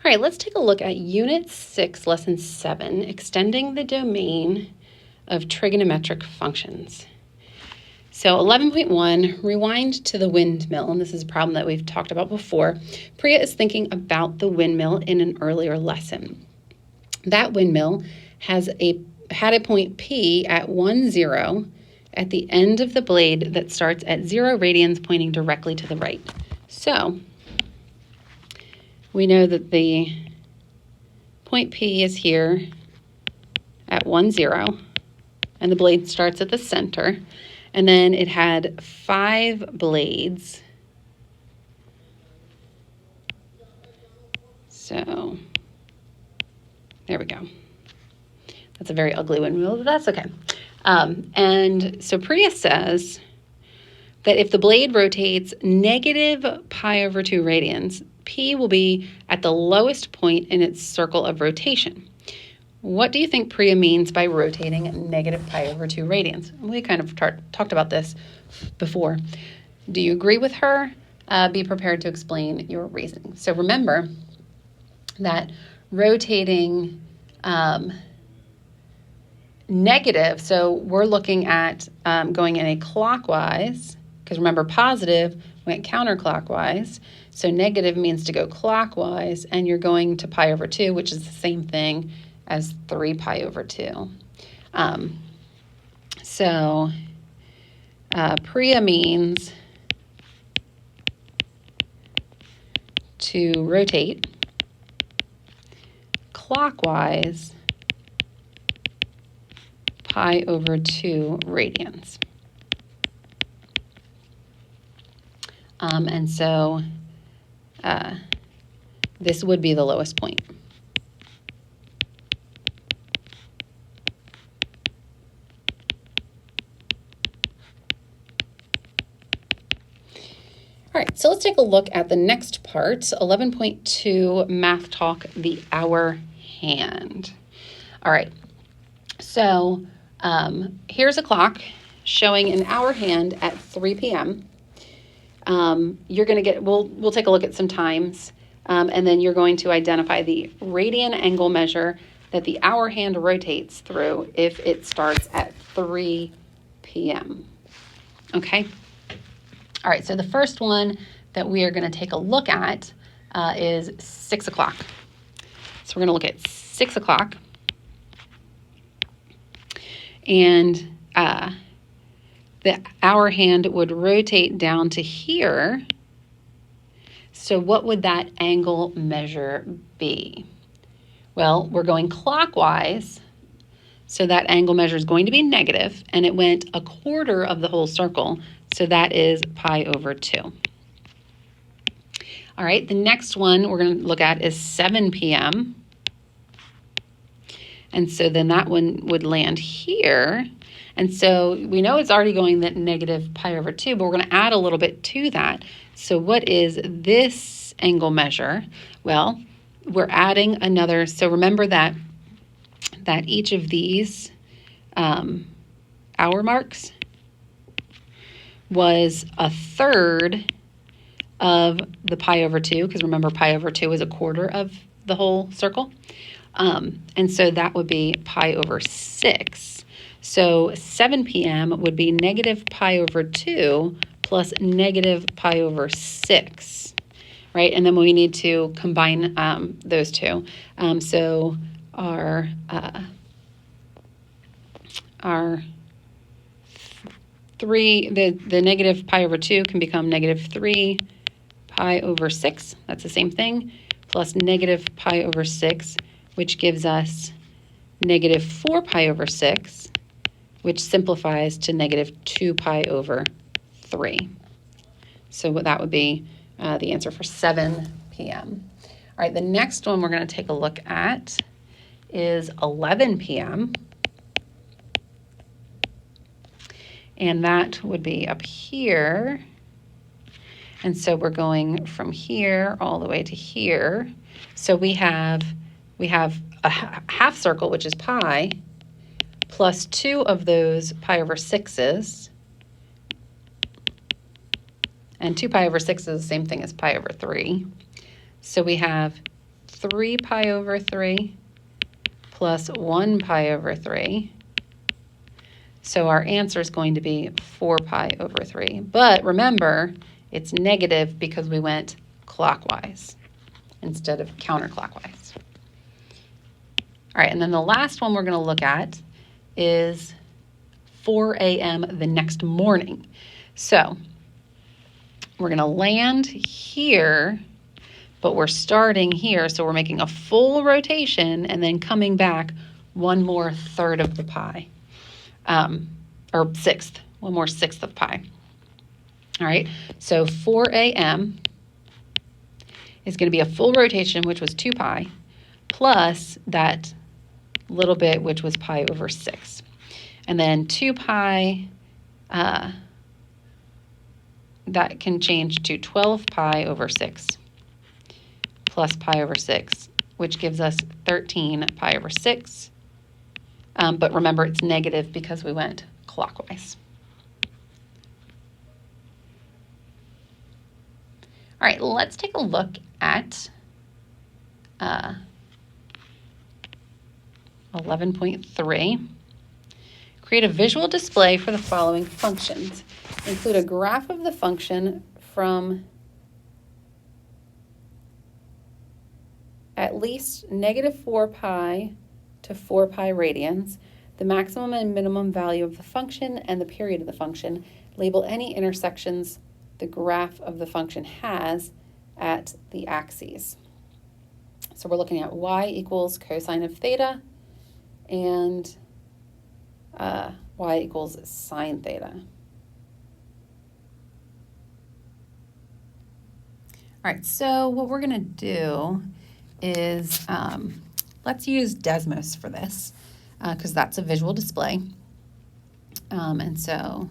All right, let's take a look at Unit 6, Lesson 7, Extending the Domain of Trigonometric Functions. So 11.1, rewind to the windmill, and this is a problem that we've talked about before. Priya is thinking about the windmill in an earlier lesson. That windmill had a point P at 1, 0 at the end of the blade that starts at 0 radians pointing directly to the right. So we know that the point P is here at 1, 0, and the blade starts at the center. And then it had 5 blades. So there we go. That's a very ugly windmill, but that's okay. And so Priya says that if the blade rotates negative pi over 2 radians, P will be at the lowest point in its circle of rotation. What do you think Priya means by rotating negative pi over 2 radians? We kind of talked about this before. Do you agree with her? Be prepared to explain your reasoning. So remember that rotating negative, so we're looking at going in a clockwise, because remember positive went counterclockwise, so negative means to go clockwise, and you're going to pi over 2, which is the same thing as 3 pi over 2. So Priya means to rotate clockwise pi over 2 radians. And so this would be the lowest point. All right, so let's take a look at the next part, 11.2 Math Talk, the hour hand. All right, so here's a clock showing an hour hand at 3 p.m. You're going to get, we'll take a look at some times, and then you're going to identify the radian angle measure that the hour hand rotates through if it starts at 3 p.m. Okay? All right, so the first one that we are going to take a look at is 6 o'clock. So we're going to look at 6 o'clock. And the hour hand would rotate down to here. So what would that angle measure be? Well, we're going clockwise, so that angle measure is going to be negative, and it went a quarter of the whole circle, so that is pi over 2. All right, the next one we're going to look at is 7 p.m. And so then that one would land here. And so we know it's already going that negative pi over 2, but we're going to add a little bit to that. So what is this angle measure? Well, we're adding another. So remember that each of these hour marks was a third of the pi over 2, because remember pi over 2 is a quarter of the whole circle. And so that would be pi over 6. So 7 p.m. would be negative pi over 2 plus negative pi over 6, right? And then we need to combine those two. So our 3, the negative pi over 2 can become negative 3 pi over 6. That's the same thing, plus negative pi over 6, which gives us negative 4 pi over 6, which simplifies to negative 2 pi over 3. So that would be the answer for 7 p.m. All right, the next one we're going to take a look at is 11 p.m. And that would be up here. And so we're going from here all the way to here. So we have a half circle, which is pi, plus 2 of those pi over 6s. And 2 pi over 6 is the same thing as pi over 3. So we have 3 pi over 3 plus 1 pi over 3. So our answer is going to be 4 pi over 3. But remember, it's negative because we went clockwise instead of counterclockwise. All right, and then the last one we're going to look at is 4 a.m. the next morning. So we're going to land here, but we're starting here, so we're making a full rotation and then coming back 1 more third of the pi, or sixth, 1 more sixth of pi. All right, so 4 a.m. is going to be a full rotation, which was 2 pi, plus that little bit, which was pi over 6. And then 2 pi, that can change to 12 pi over 6 plus pi over 6, which gives us 13 pi over 6. But remember, it's negative because we went clockwise. All right, let's take a look at 11.3. Create a visual display for the following functions. Include a graph of the function from at least negative 4 pi to 4 pi radians, the maximum and minimum value of the function and the period of the function. Label any intersections the graph of the function has at the axes. So we're looking at y equals cosine of theta and y equals sine theta. All right, so what we're going to do is let's use Desmos for this because that's a visual display. And so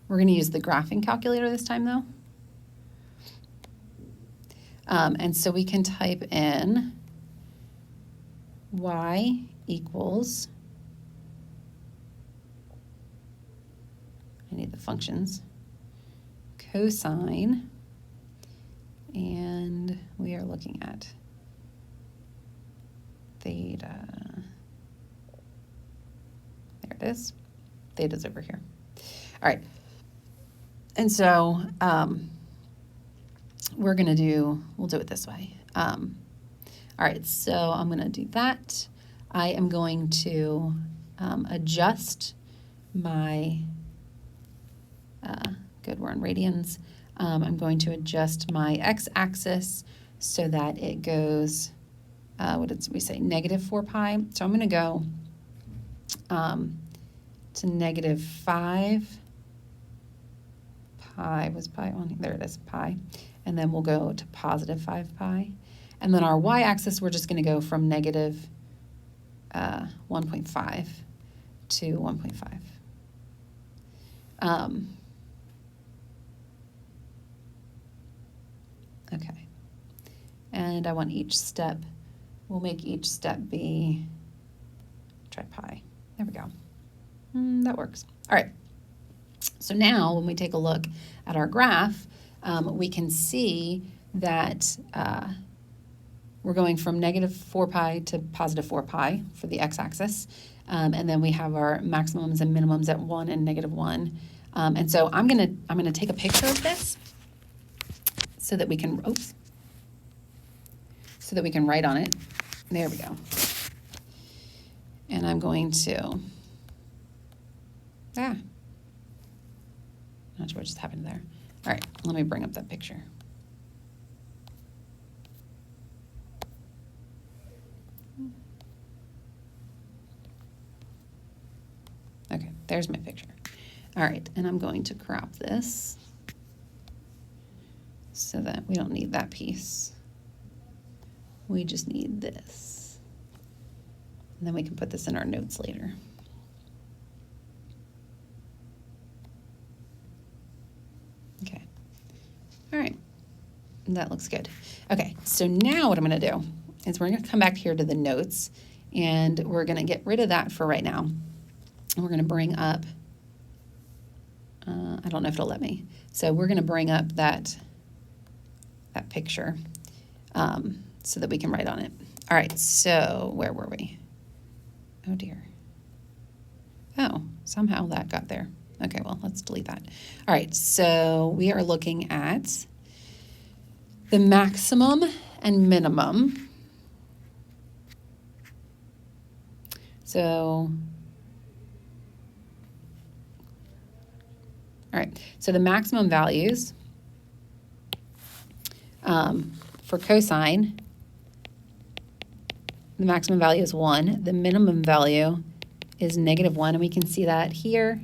we're going to use the graphing calculator this time, though. And so we can type in y equals, I need the functions, cosine, and we are looking at theta. There it is. Theta's over here. All right. And so we'll do it this way. All right, so I'm going to do that. I am going to adjust my, good, we're on radians. I'm going to adjust my x-axis so that it goes, what did we say, negative 4 pi. So I'm going to go to negative 5 pi, was pi on, there it is, pi. And then we'll go to positive 5 pi. And then our y-axis, we're just going to go from negative 1.5 to 1.5. Okay. And I want each step, we'll make each step be, try pi. There we go. That works. All right. So now when we take a look at our graph, we can see that we're going from negative 4 pi to positive 4 pi for the x-axis. And then we have our maximums and minimums at 1 and negative 1. And so I'm gonna take a picture of this so that we can, so that we can write on it. There we go. And I'm going to, not sure what just happened there. All right, let me bring up that picture. Okay, there's my picture. All right, and I'm going to crop this so that we don't need that piece. We just need this. And then we can put this in our notes later. Okay, all right, that looks good. Okay, so now what I'm gonna do is we're gonna come back here to the notes and we're gonna get rid of that for right now. And we're gonna bring up, I don't know if it'll let me. So we're gonna bring up that picture. so that we can write on it. All right, so where were we? Oh dear. Oh, somehow that got there. Okay, well, let's delete that. All right, so we are looking at the maximum and minimum. So, all right, so the maximum values for cosine, the maximum value is 1. The minimum value is -1, and we can see that here.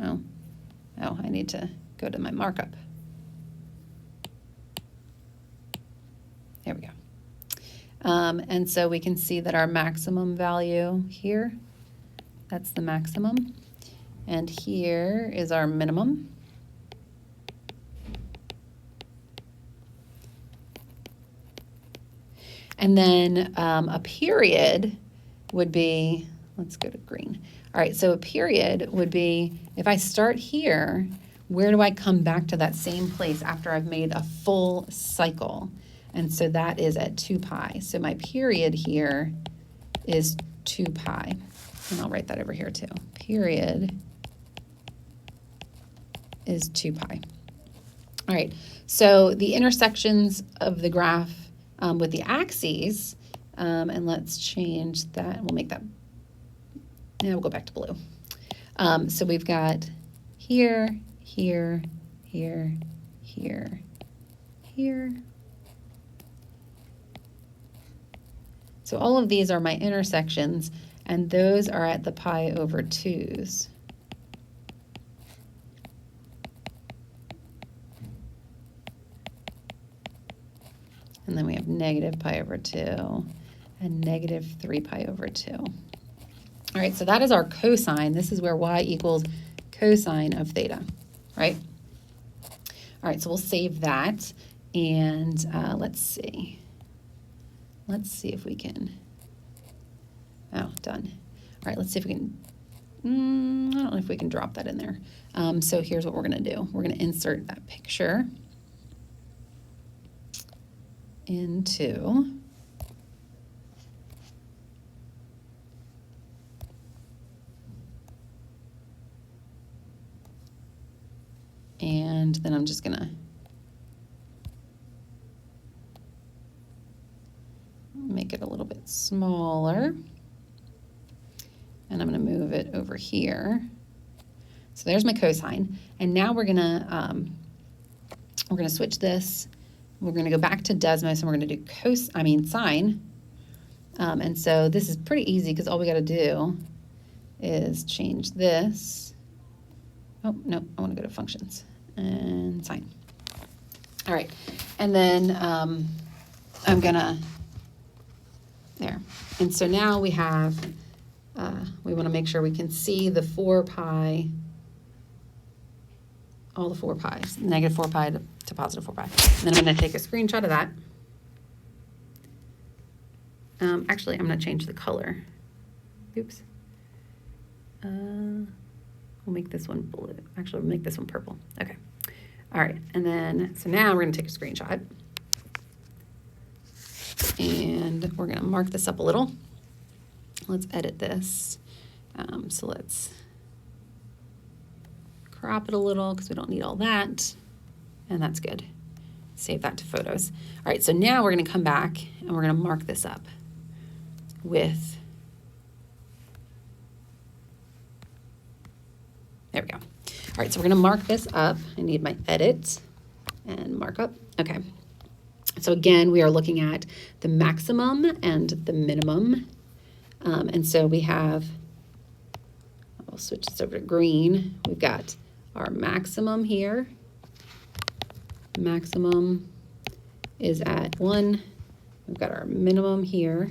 Oh, I need to go to my markup. There we go. And so we can see that our maximum value here, that's the maximum. And here is our minimum. And then a period would be, let's go to green. All right, so a period would be, if I start here, where do I come back to that same place after I've made a full cycle? And so that is at 2 pi. So my period here is 2 pi. And I'll write that over here too. Period is 2 pi. All right, so the intersections of the graph with the axes, and let's change that. We'll make that, now we'll go back to blue. So we've got here, here, here, here, here. So all of these are my intersections, and those are at the pi over 2's. And then we have negative pi over 2 and negative 3 pi over 2. All right, so that is our cosine. This is where y equals cosine of theta, right? All right, so we'll save that, and let's see. Let's see if we can, oh, done. All right, let's see if we can, I don't know if we can drop that in there. So here's what we're gonna do. We're gonna insert that picture into and then I'm just gonna make it a little bit smaller, and I'm gonna move it over here. So there's my cosine, and now we're gonna switch this. We're going to go back to Desmos, and we're going to do sine. And so this is pretty easy because all we got to do is change this. Oh, no, I want to go to functions and sine. All right, and then I'm going to, there. And so now we have, we want to make sure we can see the 4 pi, all the 4 pi's, negative 4 pi to positive 4 pi. And then I'm going to take a screenshot of that. Actually, I'm going to change the color. Oops. We'll make this one blue. Actually, we'll make this one purple. Okay. All right. And then, so now we're going to take a screenshot. And we're going to mark this up a little. Let's edit this. So let's crop it a little because we don't need all that. And that's good. Save that to photos. All right, so now we're going to come back and we're going to mark this up with, there we go. All right, so we're going to mark this up. I need my edit and markup. Okay. So again, we are looking at the maximum and the minimum. And so we have, I'll switch this over to green. We've got our maximum here. Maximum is at 1. We've got our minimum here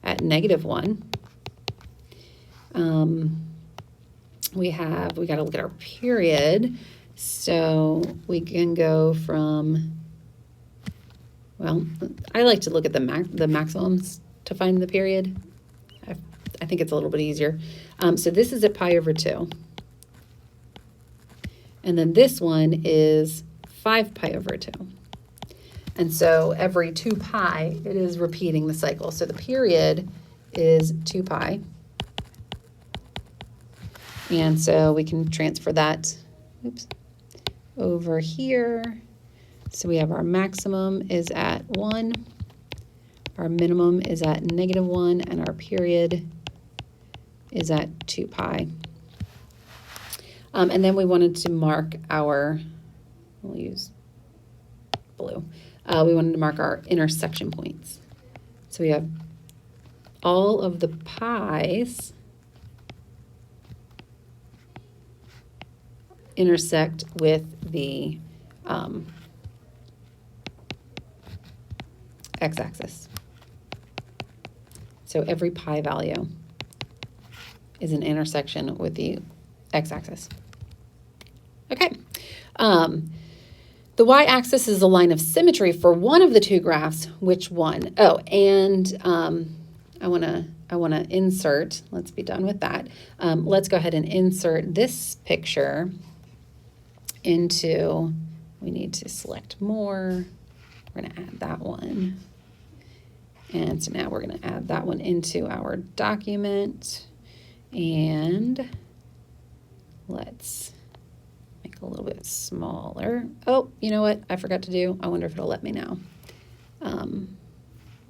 at -1. We got to look at our period. So we can go from, well, I like to look at the maximums to find the period. I think it's a little bit easier. So this is at pi over 2. And then this one is 5 pi over 2. And so every 2 pi, it is repeating the cycle. So the period is 2 pi. And so we can transfer that, over here. So we have our maximum is at 1, our minimum is at -1, and our period is at 2 pi. And then we wanted to mark our, we'll use blue. We wanted to mark our intersection points. So we have all of the pi's intersect with the x-axis. So every pi value is an intersection with the x-axis. Okay. The y-axis is a line of symmetry for one of the 2 graphs. Which one? Oh, and I want to insert. Let's be done with that. Let's go ahead and insert this picture into. We need to select more. We're going to add that one. And so now we're going to add that one into our document. And let's make it a little bit smaller. Oh, you know what I forgot to do? I wonder if it'll let me now.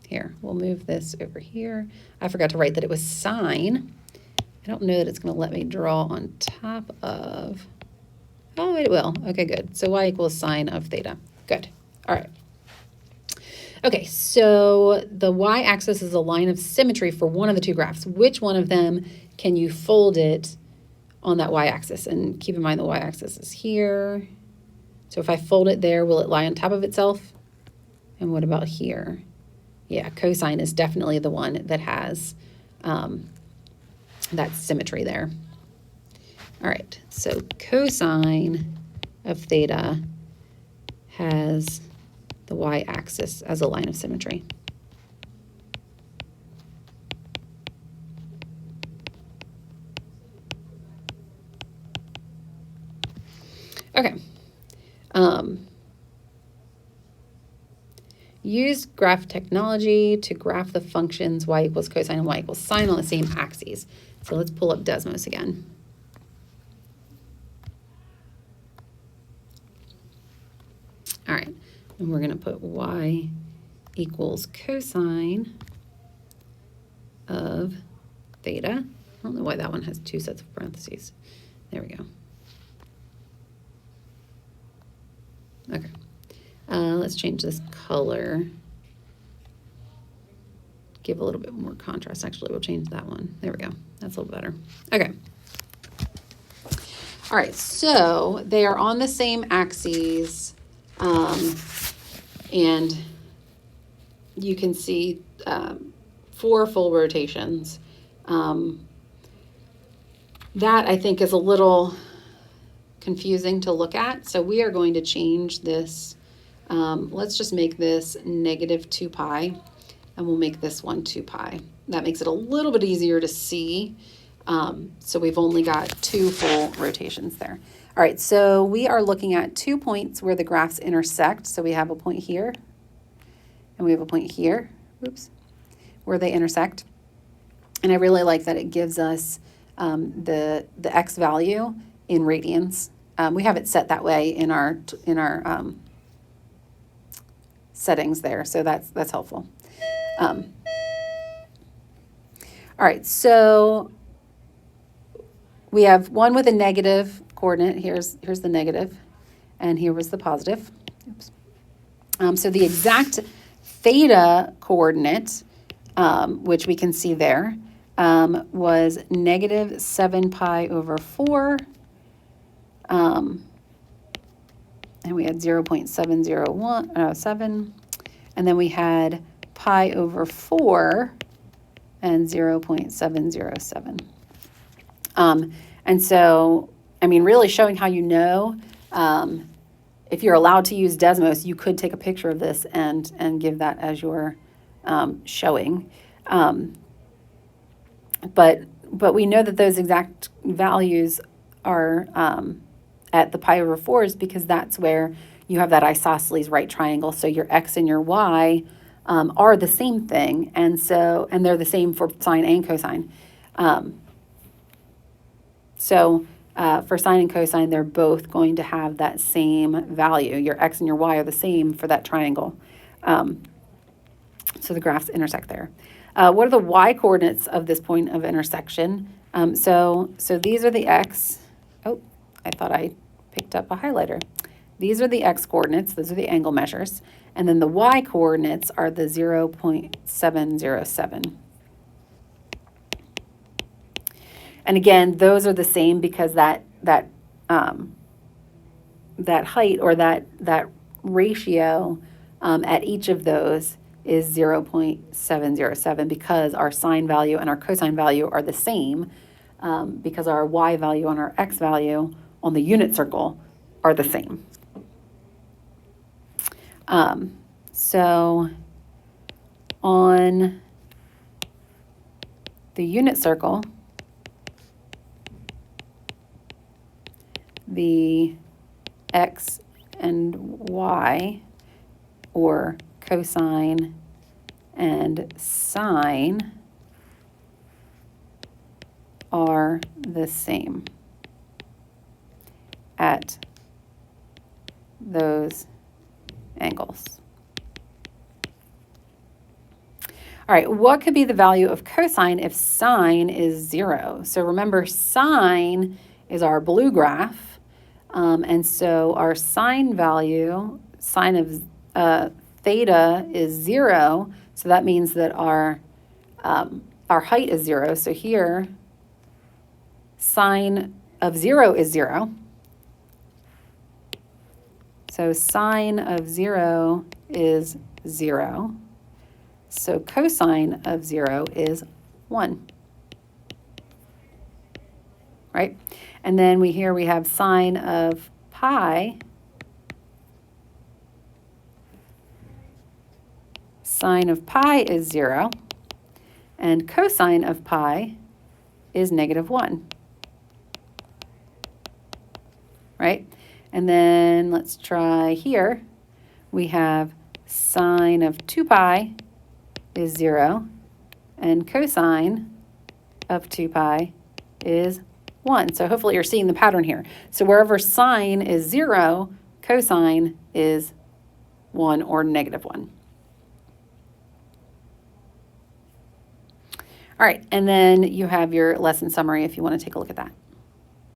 Here, we'll move this over here. I forgot to write that it was sine. I don't know that it's going to let me draw on top of. Oh, it will. Okay, good. So y equals sine of theta. Good. All right. Okay, so the y-axis is a line of symmetry for one of the 2 graphs. Which one of them can you fold it on that y-axis? And keep in mind the y-axis is here. So if I fold it there, will it lie on top of itself? And what about here? Yeah, cosine is definitely the one that has that symmetry there. All right, so cosine of theta has the y-axis as a line of symmetry. Okay. Use graph technology to graph the functions y equals cosine and y equals sine on the same axes. So let's pull up Desmos again. All right, and we're going to put y equals cosine of theta. I don't know why that one has 2 sets of parentheses. There we go. Okay. Let's change this color. Give a little bit more contrast. Actually, we'll change that one. There we go. That's a little better. Okay. All right, so they are on the same axes, and you can see 4 full rotations. That, I think, is a little confusing to look at, so we are going to change this. Let's just make this -2 pi, and we'll make this one 2 pi. That makes it a little bit easier to see. So we've only got 2 full rotations there. All right, so we are looking at 2 points where the graphs intersect. So we have a point here, and we have a point here, where they intersect. And I really like that it gives us the x value in radians. We have it set that way in our settings there, so that's helpful. All right, so we have one with a negative coordinate. Here's the negative, and here was the positive. So the exact theta coordinate, which we can see there, was -7 pi over 4. And we had 0.707, and then we had pi over 4 and 0.707. And so, I mean, really showing how if you're allowed to use Desmos, you could take a picture of this and give that as your showing. But we know that those exact values are at the pi over 4s because that's where you have that isosceles right triangle. So your x and your y are the same thing, and they're the same for sine and cosine. For sine and cosine, they're both going to have that same value. Your x and your y are the same for that triangle. So the graphs intersect there. What are the y coordinates of this point of intersection? So these are the x. Oh, I thought I picked up a highlighter. These are the x coordinates. Those are the angle measures. And then the y coordinates are the 0.707. And again, those are the same because that height or that ratio at each of those is 0.707 because our sine value and our cosine value are the same because our y value and our x value on the unit circle are the same. So on the unit circle, the x and y, or cosine and sine, are the same at those angles. All right, what could be the value of cosine if sine is 0? So remember, sine is our blue graph, and so our sine value, sine of theta is 0, so that means that our height is 0. So here, sine of 0 is 0. So sine of 0 is 0. So cosine of 0 is 1. Right? And then we have sine of pi. Sine of pi is 0. And cosine of pi is -1. Right? And then let's try here. We have sine of 2 pi is 0, and cosine of 2 pi is 1. So hopefully you're seeing the pattern here. So wherever sine is 0, cosine is 1 or -1. All right, and then you have your lesson summary if you want to take a look at that.